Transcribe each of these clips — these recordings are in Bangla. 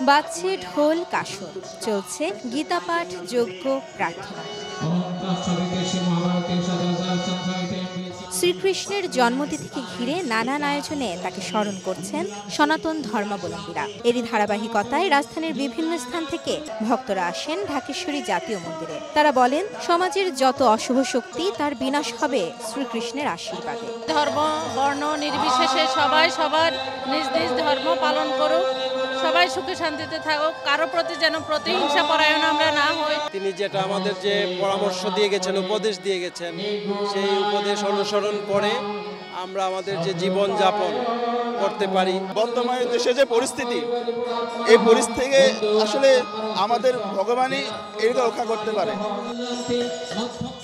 বাজছে ঢোল কাসর, চলছে গীতাপাঠ, যজ্ঞ, প্রার্থনা। শ্রীকৃষ্ণের জন্মতিথিকে ঘিরে নানান আয়োজনে তাকে স্মরণ করছেন সনাতন ধর্মাবলম্বীরা। এরই ধারাবাহিকতায় রাজধানীর বিভিন্ন স্থান থেকে ভক্তরা আসেন ঢাকেশ্বরী জাতীয় মন্দিরে। তারা বলেন, সমাজের যত অশুভ শক্তি তার বিনাশ হবে শ্রীকৃষ্ণের আশীর্বাদে। ধর্ম বর্ণ নির্বিশেষে সবাই সবার নিজ নিজ ধর্ম পালন করুক, সবাই সুখে শান্তিতে থাকুক, কারো প্রতি যেন প্রতিহিংসা পরায়ণ আমরা না হই। তিনি যেটা আমাদের যে পরামর্শ দিয়ে গেছেন, উপদেশ দিয়ে গেছেন, সেই উপদেশ অনুসরণ করে আমরা আমাদের যে জীবন যাপন করতে পারি। বর্তমান দেশে যে পরিস্থিতি, এই পরিস্থিতি থেকে আসলে আমাদের ভগবানই এটাকে রক্ষা করতে পারে।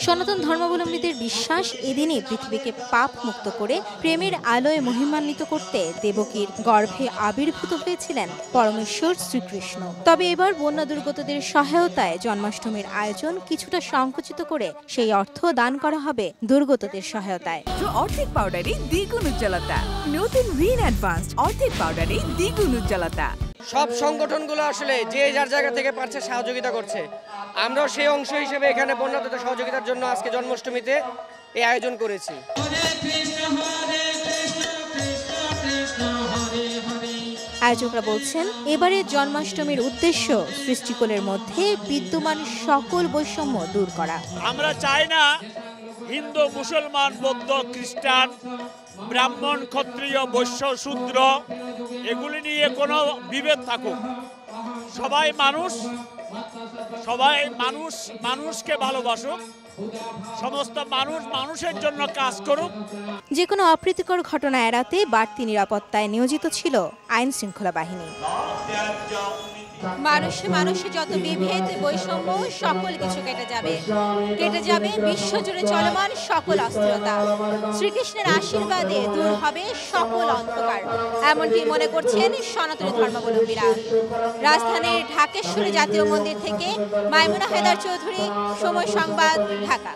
সনাতন ধর্মাবলম্বীদের বিশ্বাস, এদিনই পৃথিবীকে পাপ মুক্ত করে প্রেমের আলোয় মহিমান্বিত করতে দেবকীর গর্ভে আবির্ভূত হয়েছিলেন পরমেশ্বর শ্রীকৃষ্ণ। তবে এবার বন্যা দুর্গতদের সহায়তায় জন্মাষ্টমীর আয়োজন কিছুটা সংকুচিত করে সেই অর্থ দান করা হবে দুর্গতদের সহায়তায়। অর্ধেক পাউডারে দ্বিগুণ উজ্জ্বলতা, নতুন রিন অ্যাডভান্সড অর্ধেক পাউডারে দ্বিগুণ উজ্জ্বলতা। সব সংগঠনগুলো আসলে যে যার জায়গা থেকে পারছে সহযোগিতা করছে। আমরাও সেই অংশ হিসেবে এখানে বন্যার্তদের সহযোগিতার জন্য আজকে জন্মাষ্টমীতে এই আয়োজন করেছি। আয়োজকরা বলছেন, এবারে জন্মাষ্টমীর উদ্দেশ্য সৃষ্টিকুলের মধ্যে বিদ্যমান সকল বৈষম্য দূর করা। আমরা চাই না হিন্দু, মুসলমান, বৌদ্ধ, খ্রিস্টান, ব্রাহ্মণ, ক্ষত্রিয়, বৈশ্য, শূদ্র এগুলি নিয়ে কোনো বিভেদ থাকুক। সবাই মানুষ মানুষকে ভালোবাসুক, সমস্ত মানুষ মানুষের জন্য কাজ করুক। যে কোনো অপ্রীতিকর ঘটনা এড়াতে বাড়তি নিরাপত্তায় নিয়োজিত ছিল আইন শৃঙ্খলা বাহিনী। মানুষে মানুষে যত বিভেদ, বৈষম্য সকল কিছু কেটে যাবে বিশ্বজুড়ে চলমান সকল অস্থিরতা। শ্রীকৃষ্ণের আশীর্বাদে দূর হবে সকল অন্ধকার, এমনটি মনে করছেন সনাতনী ধর্মাবলম্বীরা। রাজধানীর ঢাকেশ্বরী জাতীয় মন্দির থেকে মাইমুনা হেদার চৌধুরী, সময় সংবাদ, ঢাকা।